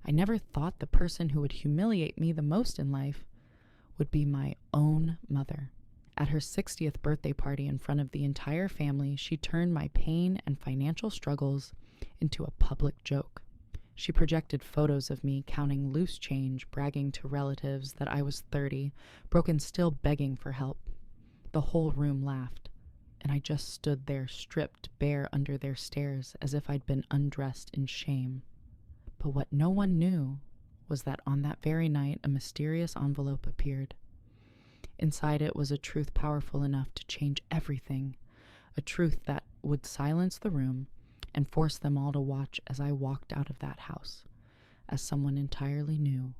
I never thought the person who would humiliate me the most in life would be my own mother. At her 60th birthday party in front of the entire family, she turned my pain and financial struggles into a public joke. She projected photos of me counting loose change, bragging to relatives that I was 30, broke and still begging for help. The whole room laughed, and I just stood there stripped bare under their stares as if I'd been undressed in shame. But what no one knew was that on that very night a mysterious envelope appeared. Inside it was a truth powerful enough to change everything, a truth that would silence the room and force them all to watch as I walked out of that house, as someone entirely new.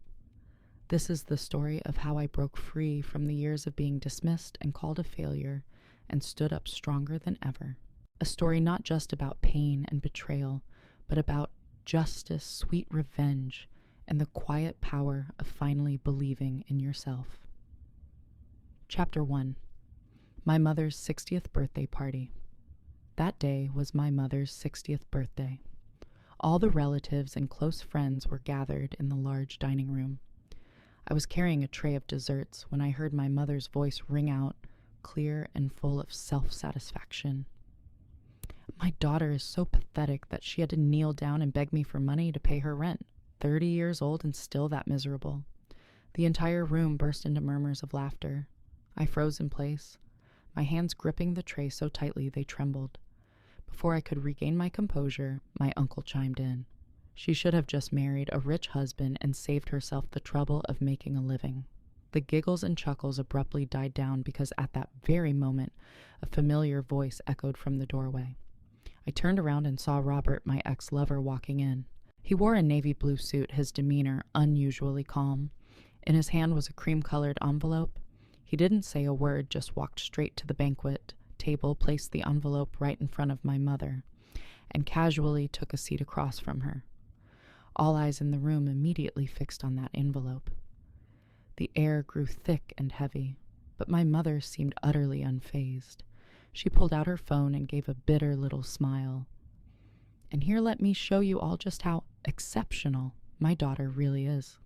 This is the story of how I broke free from the years of being dismissed and called a failure and stood up stronger than ever. A story not just about pain and betrayal, but about justice, sweet revenge, and the quiet power of finally believing in yourself. Chapter 1. My mother's 60th birthday party. That day was my mother's 60th birthday. All the relatives and close friends were gathered in the large dining room. I was carrying a tray of desserts when I heard my mother's voice ring out, clear and full of self-satisfaction. My daughter is so pathetic that she had to kneel down and beg me for money to pay her rent. 30 years old and still that miserable. The entire room burst into murmurs of laughter. I froze in place, my hands gripping the tray so tightly they trembled. Before I could regain my composure, my uncle chimed in. She should have just married a rich husband and saved herself the trouble of making a living. The giggles and chuckles abruptly died down because at that very moment, a familiar voice echoed from the doorway. I turned around and saw Robert, my ex-lover, walking in. He wore a navy blue suit, his demeanor unusually calm. In his hand was a cream-colored envelope. He didn't say a word, just walked straight to the banquet table, placed the envelope right in front of my mother, and casually took a seat across from her. All eyes in the room immediately fixed on that envelope. The air grew thick and heavy, but my mother seemed utterly unfazed. She pulled out her phone and gave a bitter little smile. And here let me show you all just how exceptional my daughter really is.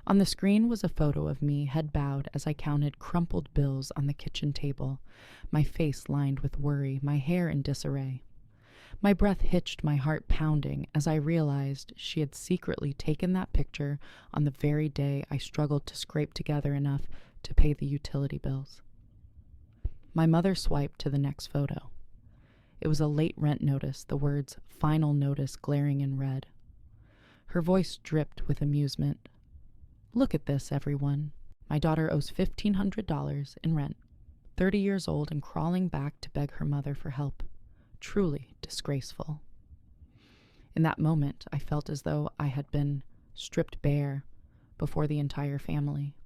On the screen was a photo of me, head bowed, as I counted crumpled bills on the kitchen table, my face lined with worry, my hair in disarray. My breath hitched, my heart pounding, as I realized she had secretly taken that picture on the very day I struggled to scrape together enough to pay the utility bills. My mother swiped to the next photo. It was a late rent notice, the words "Final Notice" glaring in red. Her voice dripped with amusement. Look at this, everyone. My daughter owes $1,500 in rent, 30 years old and crawling back to beg her mother for help. Truly disgraceful. In that moment, I felt as though I had been stripped bare before the entire family.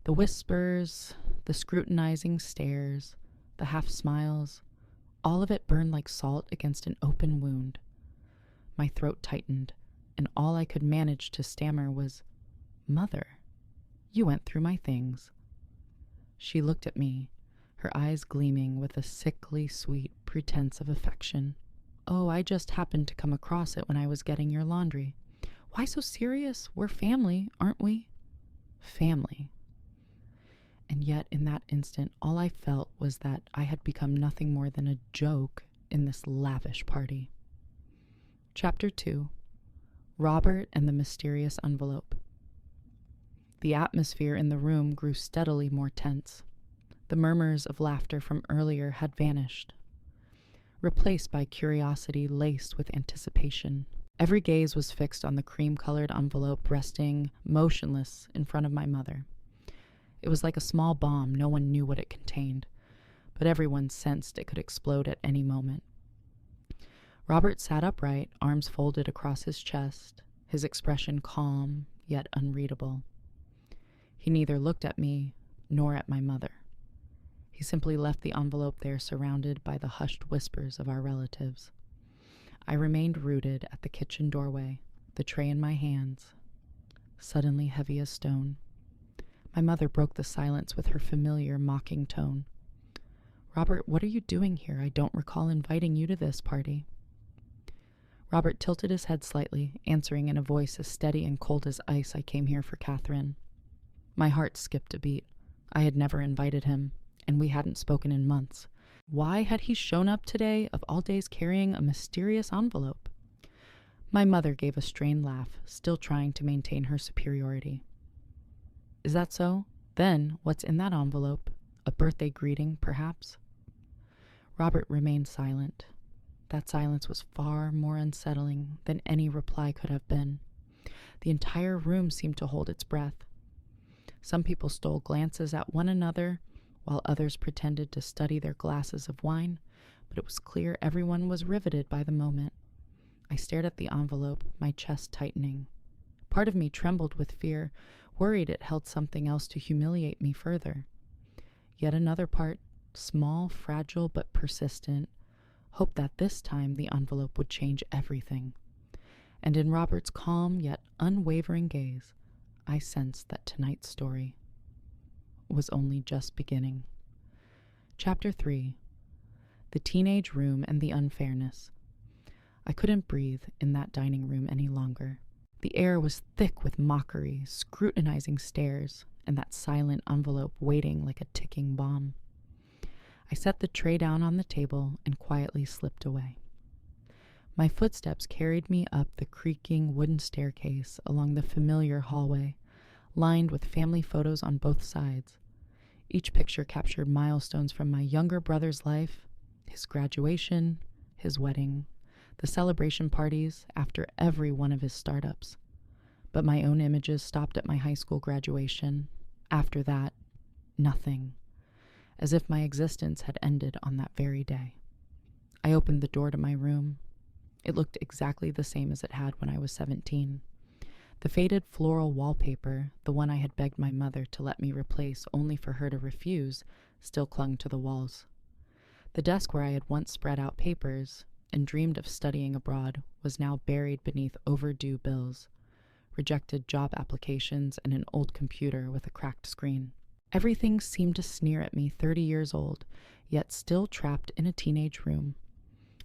The whispers, the scrutinizing stares, the half smiles, all of it burned like salt against an open wound. My throat tightened, and all I could manage to stammer was, "Mother, you went through my things." She looked at me, her eyes gleaming with a sickly sweet pretense of affection. "Oh, I just happened to come across it when I was getting your laundry. Why so serious? We're family, aren't we?" Family. And yet, in that instant, all I felt was that I had become nothing more than a joke in this lavish party. Chapter 2. Robert and the Mysterious Envelope. The atmosphere in the room grew steadily more tense. The murmurs of laughter from earlier had vanished, replaced by curiosity laced with anticipation. Every gaze was fixed on the cream-colored envelope resting motionless in front of my mother. It was like a small bomb. No one knew what it contained, but everyone sensed it could explode at any moment. Robert sat upright, arms folded across his chest, his expression calm yet unreadable. He neither looked at me nor at my mother. He simply left the envelope there, surrounded by the hushed whispers of our relatives. I remained rooted at the kitchen doorway, the tray in my hands, suddenly heavy as stone. My mother broke the silence with her familiar, mocking tone. "Robert, what are you doing here? I don't recall inviting you to this party." Robert tilted his head slightly, answering in a voice as steady and cold as ice. I came here for Catherine. My heart skipped a beat. I had never invited him, and we hadn't spoken in months. Why had he shown up today, of all days, carrying a mysterious envelope? My mother gave a strained laugh, still trying to maintain her superiority. Is that so? Then, what's in that envelope? A birthday greeting, perhaps? Robert remained silent. That silence was far more unsettling than any reply could have been. The entire room seemed to hold its breath. Some people stole glances at one another, while others pretended to study their glasses of wine, but it was clear everyone was riveted by the moment. I stared at the envelope, my chest tightening. Part of me trembled with fear, worried it held something else to humiliate me further. Yet another part, small, fragile, but persistent, hoped that this time the envelope would change everything. And in Robert's calm yet unwavering gaze, I sensed that tonight's story was only just beginning. Chapter 3. The Teenage Room and the Unfairness. I couldn't breathe in that dining room any longer. The air was thick with mockery, scrutinizing stares, and that silent envelope waiting like a ticking bomb. I set the tray down on the table and quietly slipped away. My footsteps carried me up the creaking wooden staircase along the familiar hallway, lined with family photos on both sides. Each picture captured milestones from my younger brother's life, his graduation, his wedding, the celebration parties after every one of his startups. But my own images stopped at my high school graduation. After that, nothing. As if my existence had ended on that very day. I opened the door to my room. It looked exactly the same as it had when I was 17. The faded floral wallpaper, the one I had begged my mother to let me replace only for her to refuse, still clung to the walls. The desk where I had once spread out papers and dreamed of studying abroad was now buried beneath overdue bills, rejected job applications, and an old computer with a cracked screen. Everything seemed to sneer at me, 30 years old, yet still trapped in a teenage room.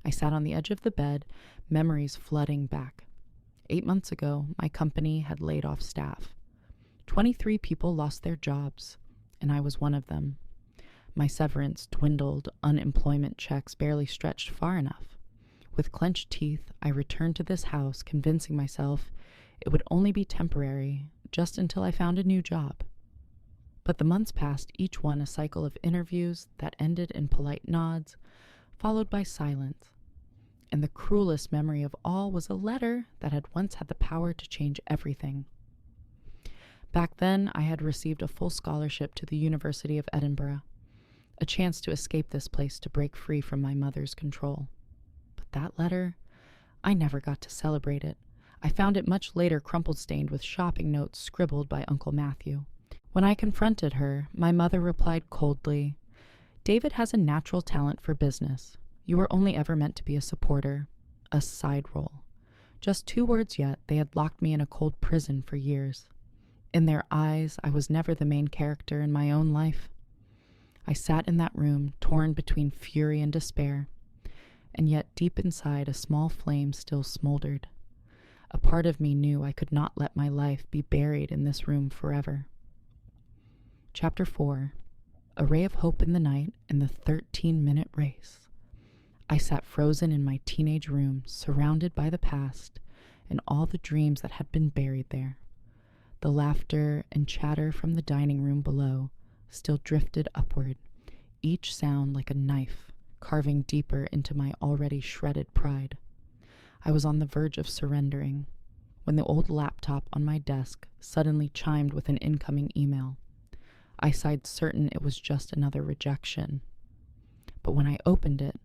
I sat on the edge of the bed, memories flooding back. 8 months ago, my company had laid off staff. 23 people lost their jobs, and I was one of them. My severance dwindled, unemployment checks barely stretched far enough. With clenched teeth, I returned to this house, convincing myself it would only be temporary, just until I found a new job. But the months passed, each one a cycle of interviews that ended in polite nods, followed by silence. And the cruelest memory of all was a letter that had once had the power to change everything. Back then, I had received a full scholarship to the University of Edinburgh, a chance to escape this place to break free from my mother's control. But that letter, I never got to celebrate it. I found it much later crumpled stained with shopping notes scribbled by Uncle Matthew. When I confronted her, my mother replied coldly, "David has a natural talent for business. You were only ever meant to be a supporter, a side role." Just 2 words, yet they had locked me in a cold prison for years. In their eyes, I was never the main character in my own life. I sat in that room, torn between fury and despair, and yet deep inside a small flame still smoldered. A part of me knew I could not let my life be buried in this room forever. Chapter 4. A Ray of Hope in the Night and the 13-minute race. I sat frozen in my teenage room, surrounded by the past and all the dreams that had been buried there. The laughter and chatter from the dining room below still drifted upward, each sound like a knife carving deeper into my already shredded pride. I was on the verge of surrendering when the old laptop on my desk suddenly chimed with an incoming email. I sighed, certain it was just another rejection. But when I opened it,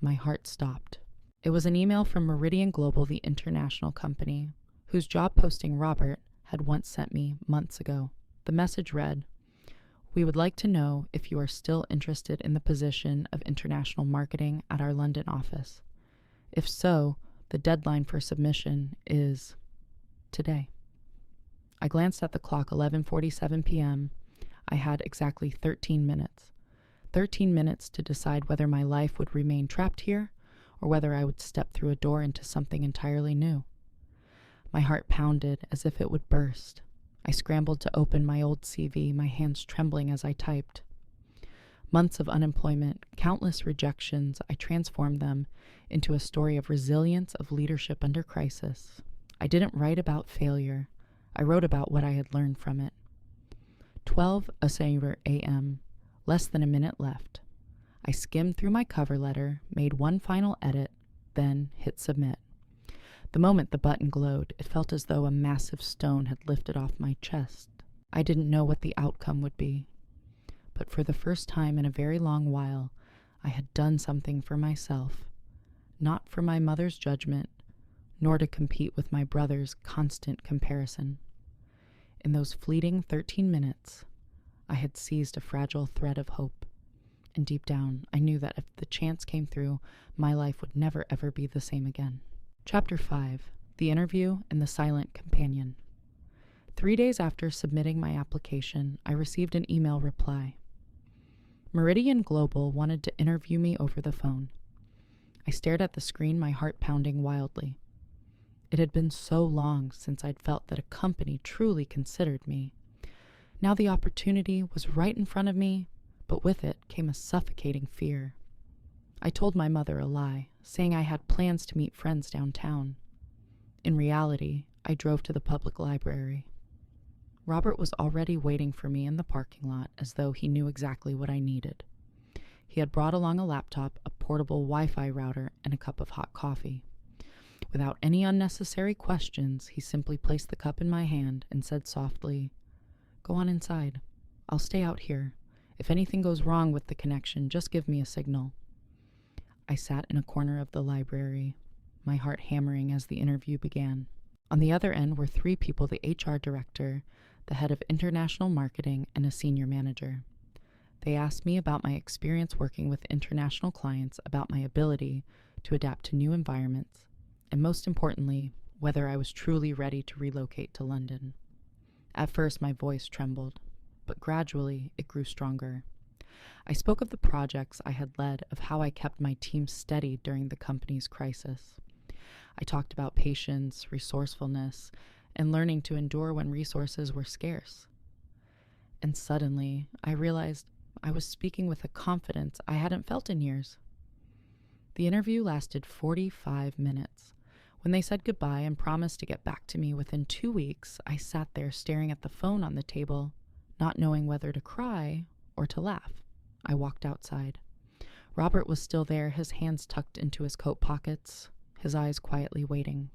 my heart stopped. It was an email from Meridian Global, the international company, whose job posting Robert had once sent me months ago. The message read, "We would like to know if you are still interested in the position of international marketing at our London office. If so, the deadline for submission is today." I glanced at the clock, 11:47 p.m. I had exactly 13 minutes. 13 minutes to decide whether my life would remain trapped here or whether I would step through a door into something entirely new. My heart pounded as if it would burst. I scrambled to open my old CV, my hands trembling as I typed. Months of unemployment, countless rejections, I transformed them into a story of resilience, of leadership under crisis. I didn't write about failure. I wrote about what I had learned from it. 12:00 a.m., less than a minute left. I skimmed through my cover letter, made one final edit, then hit submit. The moment the button glowed, it felt as though a massive stone had lifted off my chest. I didn't know what the outcome would be, but for the first time in a very long while, I had done something for myself, not for my mother's judgment, nor to compete with my brother's constant comparison. In those fleeting 13 minutes, I had seized a fragile thread of hope, and deep down, I knew that if the chance came through, my life would never ever be the same again. Chapter 5: The Interview and the Silent Companion. 3 days after submitting my application, I received an email reply. Meridian Global wanted to interview me over the phone. I stared at the screen, my heart pounding wildly. It had been so long since I'd felt that a company truly considered me. Now the opportunity was right in front of me, but with it came a suffocating fear. I told my mother a lie, saying I had plans to meet friends downtown. In reality, I drove to the public library. Robert was already waiting for me in the parking lot as though he knew exactly what I needed. He had brought along a laptop, a portable Wi-Fi router, and a cup of hot coffee. Without any unnecessary questions, he simply placed the cup in my hand and said softly, "Go on inside. I'll stay out here. If anything goes wrong with the connection, just give me a signal." I sat in a corner of the library, my heart hammering as the interview began. On the other end were 3 people: the HR director, the head of international marketing, and a senior manager. They asked me about my experience working with international clients, about my ability to adapt to new environments, and most importantly, whether I was truly ready to relocate to London. At first, my voice trembled, but gradually it grew stronger. I spoke of the projects I had led, of how I kept my team steady during the company's crisis. I talked about patience, resourcefulness, and learning to endure when resources were scarce. And suddenly, I realized I was speaking with a confidence I hadn't felt in years. The interview lasted 45 minutes. When they said goodbye and promised to get back to me within 2 weeks, I sat there staring at the phone on the table, not knowing whether to cry or to laugh. I walked outside. Robert was still there, his hands tucked into his coat pockets, his eyes quietly waiting.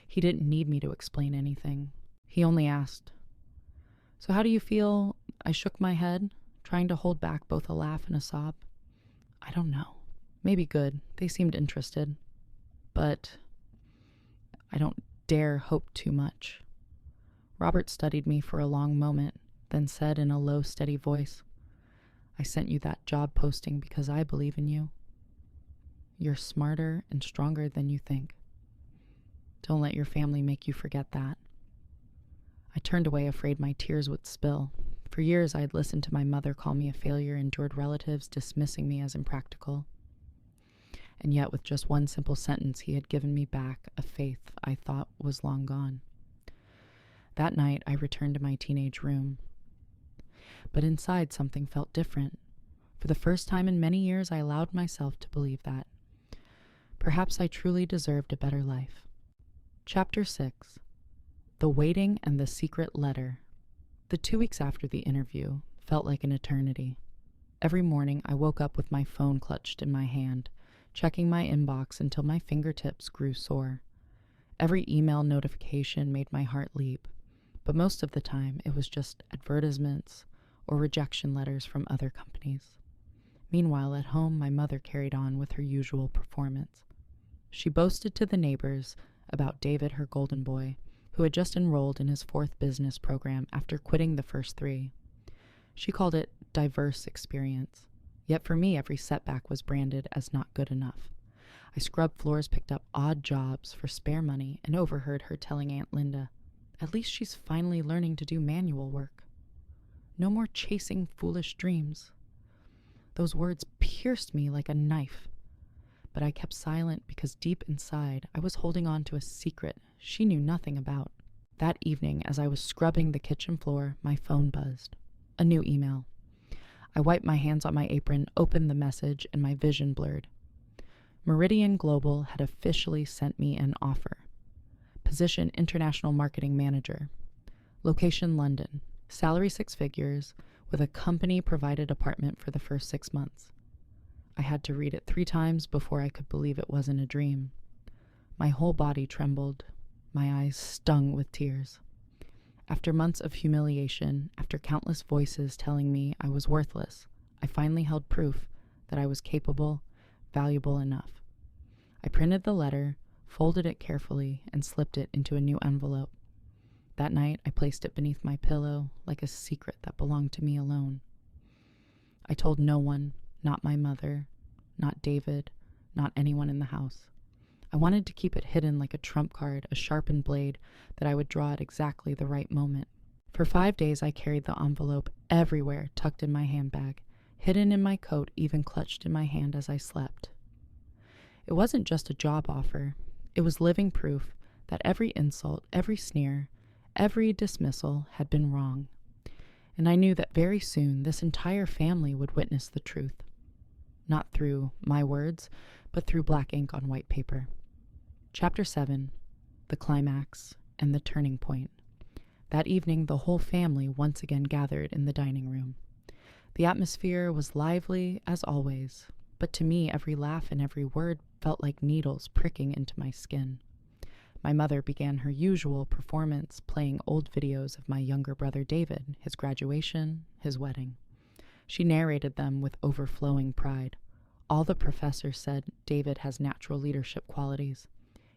He didn't need me to explain anything. He only asked, "So how do you feel?" I shook my head, trying to hold back both a laugh and a sob. "I don't know. Maybe good. They seemed interested. But I don't dare hope too much." Robert studied me for a long moment, then said in a low, steady voice, "I sent you that job posting because I believe in you. You're smarter and stronger than you think. Don't let your family make you forget that." I turned away, afraid my tears would spill. For years I had listened to my mother call me a failure, endured relatives dismissing me as impractical. And yet with just one simple sentence he had given me back a faith I thought was long gone. That night I returned to my teenage room. But inside something felt different. For the first time in many years I allowed myself to believe that perhaps I truly deserved a better life. Chapter 6: The Waiting and the Secret Letter. The 2 weeks after the interview felt like an eternity. Every morning I woke up with my phone clutched in my hand, checking my inbox until my fingertips grew sore. Every email notification made my heart leap, but most of the time it was just advertisements or rejection letters from other companies. Meanwhile, at home, my mother carried on with her usual performance. She boasted to the neighbors about David, her golden boy, who had just enrolled in his 4th business program after quitting the first 3. She called it diverse experience. Yet for me, every setback was branded as not good enough. I scrubbed floors, picked up odd jobs for spare money, and overheard her telling Aunt Linda, "At least she's finally learning to do manual work. No more chasing foolish dreams." Those words pierced me like a knife. but I kept silent because deep inside I was holding on to a secret she knew nothing about. That evening, as I was scrubbing the kitchen floor, my phone buzzed. A new email. I wiped my hands on my apron, opened the message, and my vision blurred. Meridian Global had officially sent me an offer. Position International Marketing Manager. Location London. Salary 6 figures, with a company-provided apartment for the first 6 months. I had to read it 3 times before I could believe it wasn't a dream. My whole body trembled. My eyes stung with tears. After months of humiliation, after countless voices telling me I was worthless, I finally held proof that I was capable, valuable enough. I printed the letter, folded it carefully, and slipped it into a new envelope. That night, I placed it beneath my pillow like a secret that belonged to me alone. I told no one, not my mother, not David, not anyone in the house. I wanted to keep it hidden like a trump card, a sharpened blade that I would draw at exactly the right moment. For 5 days, I carried the envelope everywhere, tucked in my handbag, hidden in my coat, even clutched in my hand as I slept. It wasn't just a job offer. It was living proof that every insult, every sneer, every dismissal had been wrong. And I knew that very soon this entire family would witness the truth. Not through my words, but through black ink on white paper. Chapter 7, the climax and the turning point. That evening, the whole family once again gathered in the dining room. The atmosphere was lively as always, but to me, every laugh and every word felt like needles pricking into my skin. My mother began her usual performance, playing old videos of my younger brother David, his graduation, his wedding. She narrated them with overflowing pride. All the professors said David has natural leadership qualities.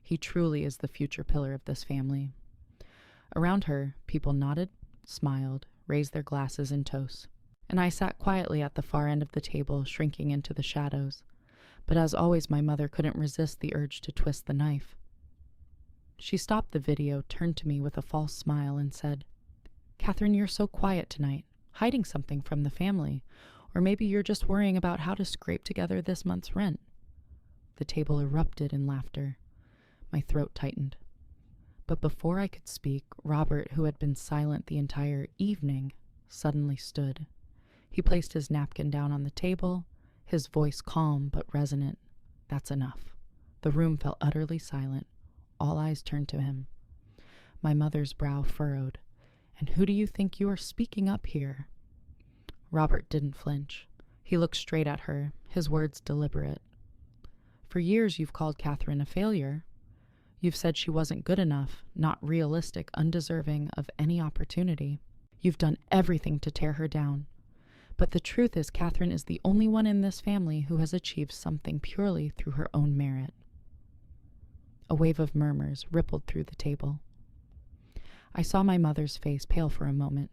He truly is the future pillar of this family. Around her, people nodded, smiled, raised their glasses in toast, and I sat quietly at the far end of the table, shrinking into the shadows. But as always, my mother couldn't resist the urge to twist the knife. She stopped the video, turned to me with a false smile, and said, "Catherine, you're so quiet tonight, hiding something from the family, or maybe you're just worrying about how to scrape together this month's rent." The table erupted in laughter. My throat tightened. But before I could speak, Robert, who had been silent the entire evening, suddenly stood. He placed his napkin down on the table, his voice calm but resonant. "That's enough." The room fell utterly silent. All eyes turned to him. My mother's brow furrowed. "And who do you think you are speaking up here?" Robert didn't flinch. He looked straight at her, his words deliberate. "For years you've called Catherine a failure. You've said she wasn't good enough, not realistic, undeserving of any opportunity. You've done everything to tear her down. But the truth is, Catherine is the only one in this family who has achieved something purely through her own merit." A wave of murmurs rippled through the table. I saw my mother's face pale for a moment.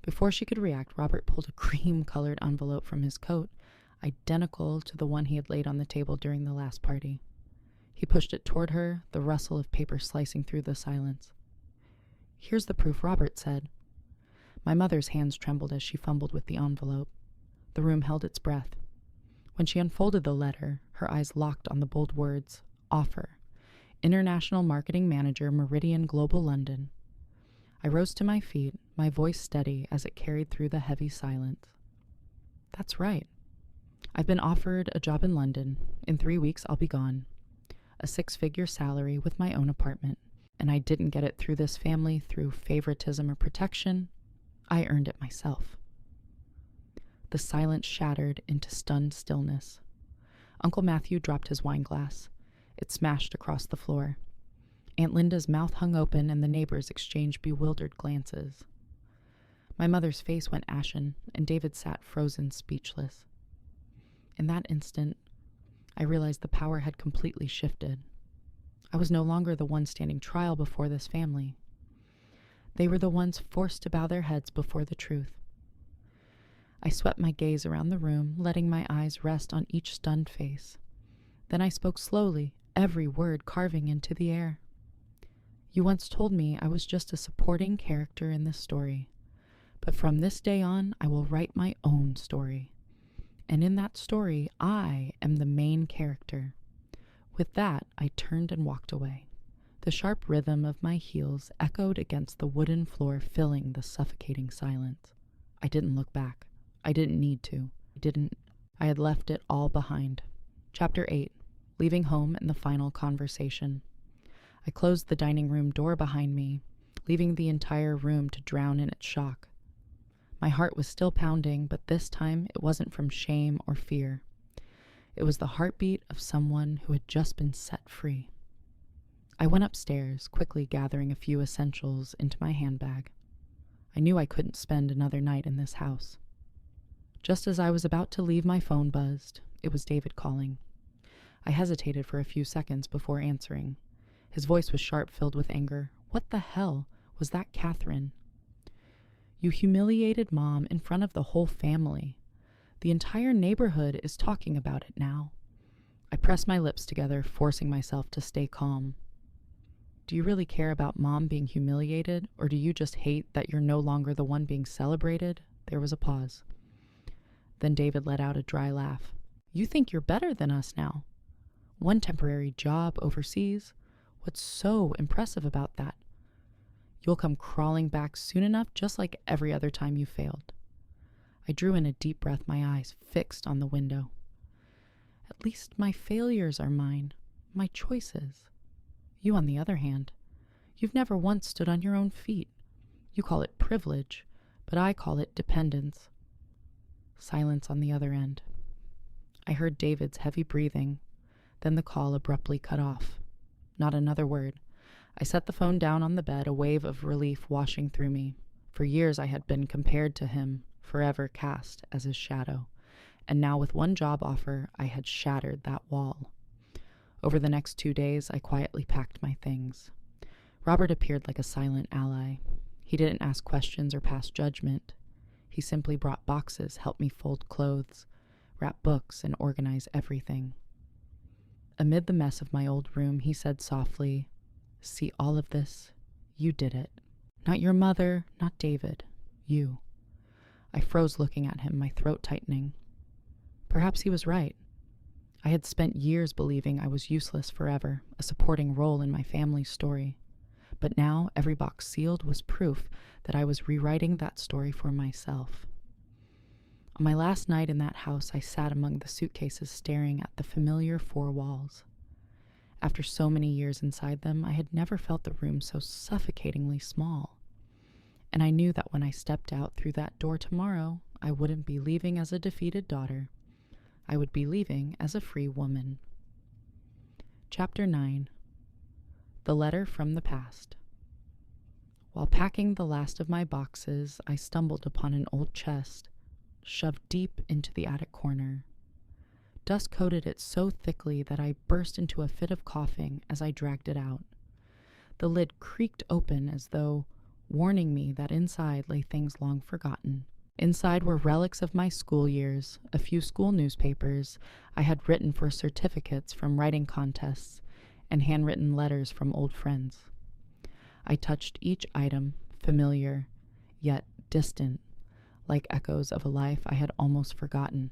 Before she could react, Robert pulled a cream-colored envelope from his coat, identical to the one he had laid on the table during the last party. He pushed it toward her, the rustle of paper slicing through the silence. "Here's the proof," Robert said. My mother's hands trembled as she fumbled with the envelope. The room held its breath. When she unfolded the letter, her eyes locked on the bold words, "Offer. International Marketing Manager, Meridian Global London." I rose to my feet, my voice steady as it carried through the heavy silence. "That's right. I've been offered a job in London. In 3 weeks, I'll be gone. A 6-figure salary with my own apartment. And I didn't get it through this family, through favoritism or protection. I earned it myself." The silence shattered into stunned stillness. Uncle Matthew dropped his wine glass. It smashed across the floor. Aunt Linda's mouth hung open and the neighbors exchanged bewildered glances. My mother's face went ashen, and David sat frozen, speechless. In that instant, I realized the power had completely shifted. I was no longer the one standing trial before this family. They were the ones forced to bow their heads before the truth. I swept my gaze around the room, letting my eyes rest on each stunned face. Then I spoke slowly, every word carving into the air. "You once told me I was just a supporting character in this story. But from this day on, I will write my own story. And in that story, I am the main character. With that, I turned and walked away. The sharp rhythm of my heels echoed against the wooden floor, filling the suffocating silence. I didn't look back. I didn't need to. I had left it all behind. Chapter 8. Leaving home and the final conversation. I closed the dining room door behind me, leaving the entire room to drown in its shock. My heart was still pounding, but this time it wasn't from shame or fear. It was the heartbeat of someone who had just been set free. I went upstairs, quickly gathering a few essentials into my handbag. I knew I couldn't spend another night in this house. Just as I was about to leave, my phone buzzed. It was David calling. I hesitated for a few seconds before answering. His voice was sharp, filled with anger. What the hell was that, Catherine? You humiliated Mom in front of the whole family. The entire neighborhood is talking about it now. I pressed my lips together, forcing myself to stay calm. Do you really care about Mom being humiliated, or do you just hate that you're no longer the one being celebrated? There was a pause. Then David let out a dry laugh. You think you're better than us now. One temporary job overseas. What's so impressive about that? You'll come crawling back soon enough, just like every other time you failed. I drew in a deep breath, my eyes fixed on the window. At least my failures are mine, my choices. You, on the other hand, you've never once stood on your own feet. You call it privilege, but I call it dependence. Silence on the other end. I heard David's heavy breathing, then the call abruptly cut off. Not another word. I set the phone down on the bed, a wave of relief washing through me. For years I had been compared to him, forever cast as his shadow, and now with one job offer I had shattered that wall. Over the next 2 days I quietly packed my things. Robert appeared like a silent ally. He didn't ask questions or pass judgment. He simply brought boxes, helped me fold clothes, wrap books, and organize everything. Amid the mess of my old room, he said softly, "See all of this? You did it. Not your mother, not David. You." I froze looking at him, my throat tightening. Perhaps he was right. I had spent years believing I was useless forever, a supporting role in my family's story. But now every box sealed was proof that I was rewriting that story for myself. On my last night in that house, I sat among the suitcases staring at the familiar 4 walls. After so many years inside them, I had never felt the room so suffocatingly small. And I knew that when I stepped out through that door tomorrow, I wouldn't be leaving as a defeated daughter. I would be leaving as a free woman. Chapter 9. The Letter from the Past. While packing the last of my boxes, I stumbled upon an old chest, shoved deep into the attic corner. Dust coated it so thickly that I burst into a fit of coughing as I dragged it out. The lid creaked open as though warning me that inside lay things long forgotten. Inside were relics of my school years, a few school newspapers I had written for certificates from writing contests, and handwritten letters from old friends. I touched each item, familiar, yet distant, like echoes of a life I had almost forgotten.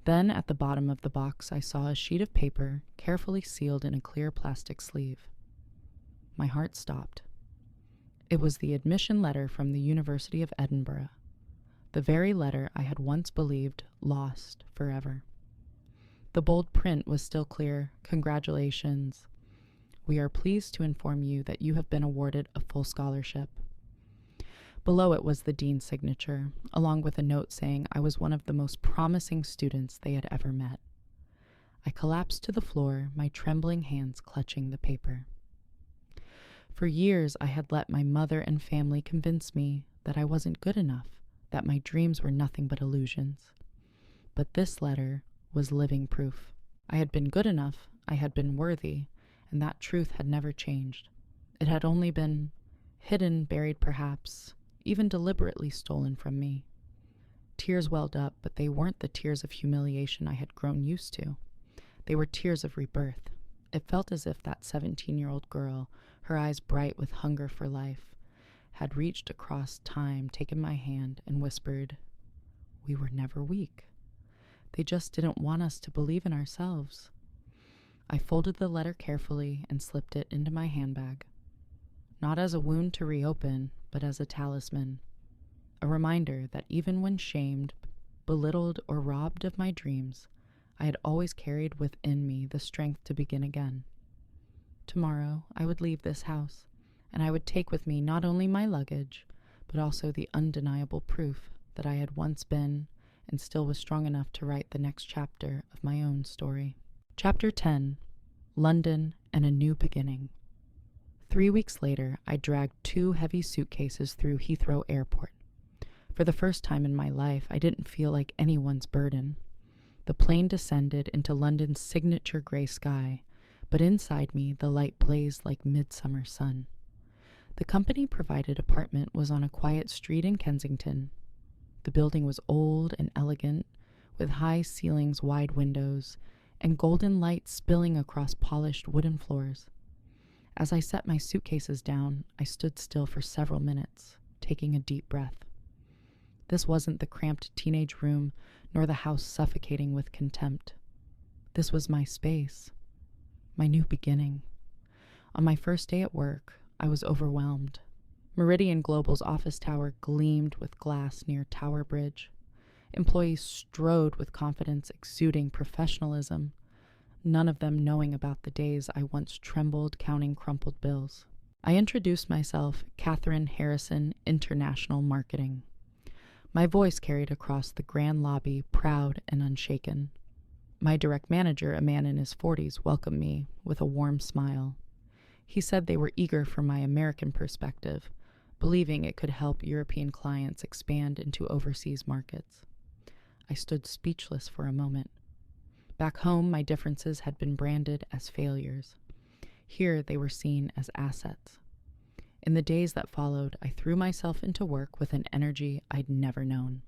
Then, at the bottom of the box, I saw a sheet of paper carefully sealed in a clear plastic sleeve. My heart stopped. It was the admission letter from the University of Edinburgh, the very letter I had once believed lost forever. The bold print was still clear. Congratulations. We are pleased to inform you that you have been awarded a full scholarship. Below it was the dean's signature, along with a note saying I was one of the most promising students they had ever met. I collapsed to the floor, my trembling hands clutching the paper. For years, I had let my mother and family convince me that I wasn't good enough, that my dreams were nothing but illusions. But this letter was living proof. I had been good enough, I had been worthy, and that truth had never changed. It had only been hidden, buried perhaps, even deliberately stolen from me. Tears welled up, but they weren't the tears of humiliation I had grown used to. They were tears of rebirth. It felt as if that 17-year-old girl, her eyes bright with hunger for life, had reached across time, taken my hand, and whispered, "We were never weak. They just didn't want us to believe in ourselves." I folded the letter carefully and slipped it into my handbag. Not as a wound to reopen, but as a talisman. A reminder that even when shamed, belittled, or robbed of my dreams, I had always carried within me the strength to begin again. Tomorrow, I would leave this house, and I would take with me not only my luggage, but also the undeniable proof that I had once been and still was strong enough to write the next chapter of my own story. Chapter 10, London and a New Beginning. 3 weeks later, I dragged 2 heavy suitcases through Heathrow Airport. For the first time in my life, I didn't feel like anyone's burden. The plane descended into London's signature gray sky, but inside me the light blazed like midsummer sun. The company-provided apartment was on a quiet street in Kensington. The building was old and elegant, with high ceilings, wide windows, and golden light spilling across polished wooden floors. As I set my suitcases down, I stood still for several minutes, taking a deep breath. This wasn't the cramped teenage room, nor the house suffocating with contempt. This was my space, my new beginning. On my first day at work, I was overwhelmed. Meridian Global's office tower gleamed with glass near Tower Bridge. Employees strode with confidence, exuding professionalism, none of them knowing about the days I once trembled counting crumpled bills. I introduced myself, Catherine Harrison, International Marketing. My voice carried across the grand lobby, proud and unshaken. My direct manager, a man in his 40s, welcomed me with a warm smile. He said they were eager for my American perspective, believing it could help European clients expand into overseas markets. I stood speechless for a moment. Back home, my differences had been branded as failures. Here, they were seen as assets. In the days that followed, I threw myself into work with an energy I'd never known.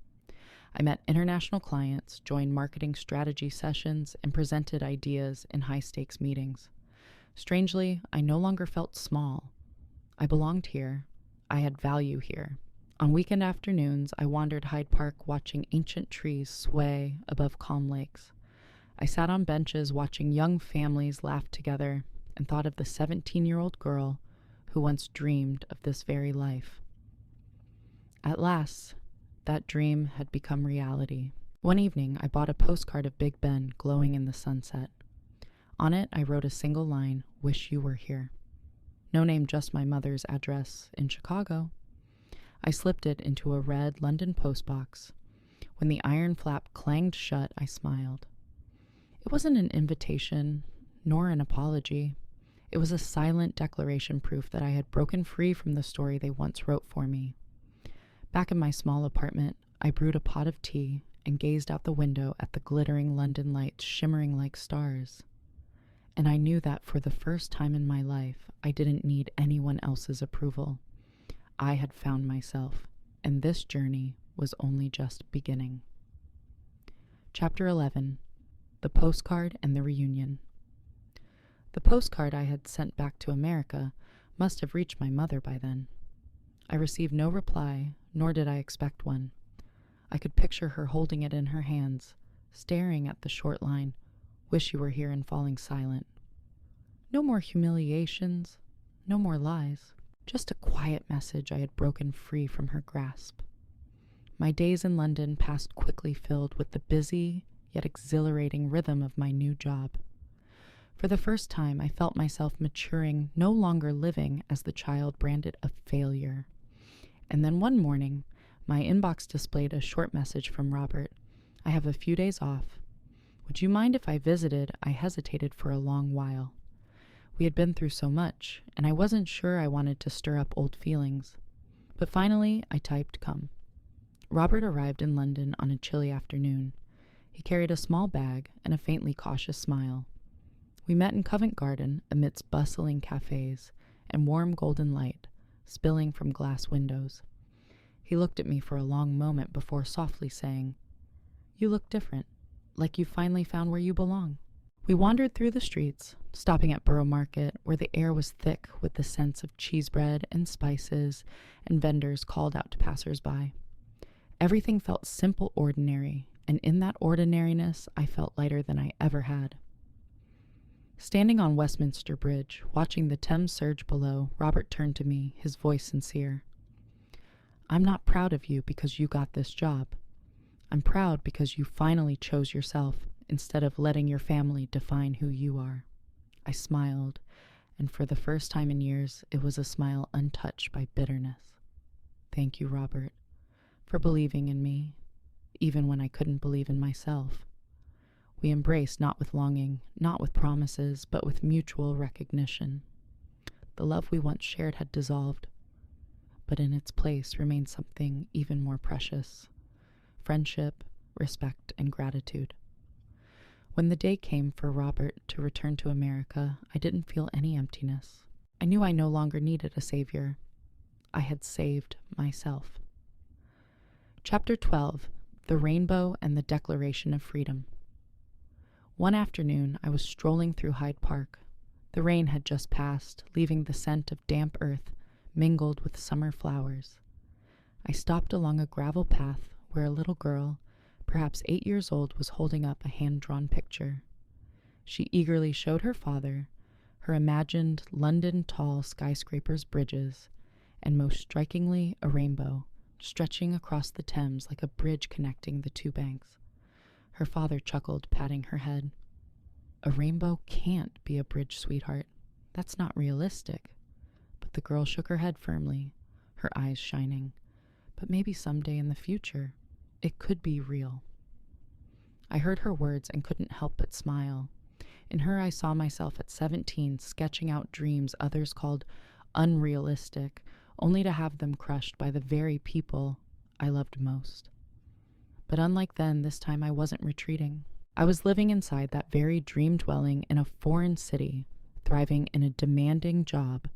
I met international clients, joined marketing strategy sessions, and presented ideas in high-stakes meetings. Strangely, I no longer felt small. I belonged here. I had value here. On weekend afternoons, I wandered Hyde Park watching ancient trees sway above calm lakes. I sat on benches watching young families laugh together and thought of the 17-year-old girl who once dreamed of this very life. At last, that dream had become reality. One evening, I bought a postcard of Big Ben glowing in the sunset. On it, I wrote a single line, "Wish you were here." No name, just my mother's address in Chicago. I slipped it into a red London postbox. When the iron flap clanged shut, I smiled. It wasn't an invitation, nor an apology. It was a silent declaration, proof that I had broken free from the story they once wrote for me. Back in my small apartment, I brewed a pot of tea and gazed out the window at the glittering London lights shimmering like stars. And I knew that for the first time in my life, I didn't need anyone else's approval. I had found myself, and this journey was only just beginning. Chapter 11, The Postcard and the Reunion. The postcard I had sent back to America must have reached my mother by then. I received no reply, nor did I expect one. I could picture her holding it in her hands, staring at the short line, "Wish you were here," and falling silent. No more humiliations, no more lies. Just a quiet message I had broken free from her grasp. My days in London passed quickly, filled with the busy yet exhilarating rhythm of my new job. For the first time, I felt myself maturing, no longer living as the child branded a failure. And then one morning, my inbox displayed a short message from Robert. "I have a few days off. Would you mind if I visited?" I hesitated for a long while. We had been through so much, and I wasn't sure I wanted to stir up old feelings. But finally, I typed "come." Robert arrived in London on a chilly afternoon. He carried a small bag and a faintly cautious smile. We met in Covent Garden amidst bustling cafes and warm golden light spilling from glass windows. He looked at me for a long moment before softly saying, "You look different, like you finally found where you belong." We wandered through the streets, stopping at Borough Market, where the air was thick with the scents of cheese bread and spices, and vendors called out to passers-by. Everything felt simple, ordinary, and in that ordinariness I felt lighter than I ever had. Standing on Westminster Bridge, watching the Thames surge below, Robert turned to me, his voice sincere. I'm not proud of you because you got this job. I'm proud because you finally chose yourself instead of letting your family define who you are. I smiled, and for the first time in years, it was a smile untouched by bitterness. Thank you, Robert, for believing in me, even when I couldn't believe in myself. We embraced not with longing, not with promises, but with mutual recognition. The love we once shared had dissolved, but in its place remained something even more precious: friendship, respect, and gratitude. When the day came for Robert to return to America, I didn't feel any emptiness. I knew I no longer needed a savior. I had saved myself. Chapter 12: The Rainbow and the Declaration of Freedom. One afternoon, I was strolling through Hyde Park. The rain had just passed, leaving the scent of damp earth mingled with summer flowers. I stopped along a gravel path where a little girl, perhaps 8 years old, was holding up a hand-drawn picture. She eagerly showed her father her imagined London tall skyscrapers, bridges, and most strikingly a rainbow stretching across the Thames like a bridge connecting the two banks. Her father chuckled, patting her head. A rainbow can't be a bridge, sweetheart. That's not realistic. But the girl shook her head firmly, her eyes shining. But maybe someday in the future, it could be real. I heard her words and couldn't help but smile. In her, I saw myself at 17 sketching out dreams others called unrealistic, only to have them crushed by the very people I loved most. But unlike then, this time I wasn't retreating. I was living inside that very dream dwelling in a foreign city, thriving in a demanding job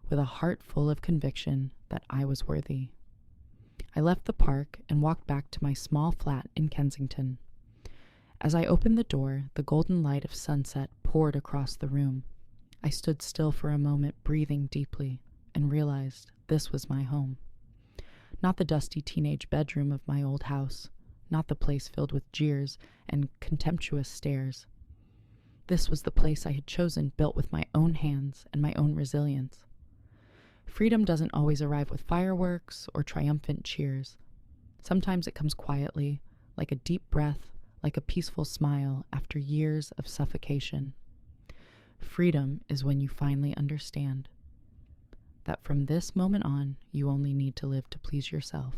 with a heart full of conviction that I was worthy. I left the park and walked back to my small flat in Kensington. As I opened the door, the golden light of sunset poured across the room. I stood still for a moment, breathing deeply, and realized this was my home. Not the dusty teenage bedroom of my old house, not the place filled with jeers and contemptuous stares. This was the place I had chosen, built with my own hands and my own resilience. Freedom doesn't always arrive with fireworks or triumphant cheers. Sometimes it comes quietly, like a deep breath, like a peaceful smile after years of suffocation. Freedom is when you finally understand that from this moment on, you only need to live to please yourself.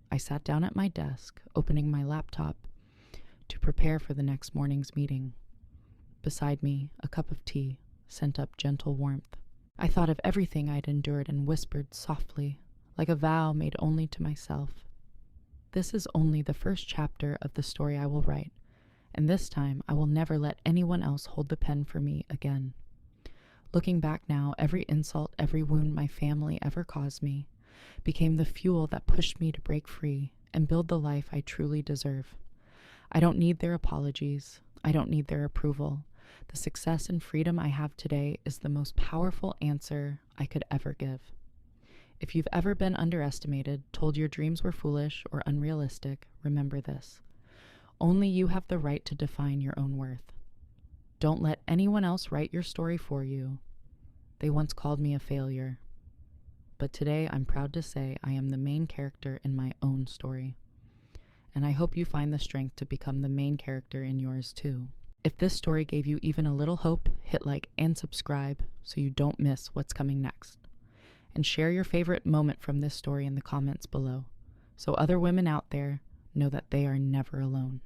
I sat down at my desk, opening my laptop to prepare for the next morning's meeting. Beside me, a cup of tea sent up gentle warmth. I thought of everything I'd endured and whispered softly, like a vow made only to myself. This is only the first chapter of the story I will write, and this time I will never let anyone else hold the pen for me again. Looking back now, every insult, every wound my family ever caused me became the fuel that pushed me to break free and build the life I truly deserve. I don't need their apologies. I don't need their approval. The success and freedom I have today is the most powerful answer I could ever give. If you've ever been underestimated, told your dreams were foolish or unrealistic, remember this. Only you have the right to define your own worth. Don't let anyone else write your story for you. They once called me a failure. But today I'm proud to say I am the main character in my own story. And I hope you find the strength to become the main character in yours too. If this story gave you even a little hope, hit like and subscribe so you don't miss what's coming next. And share your favorite moment from this story in the comments below, so other women out there know that they are never alone.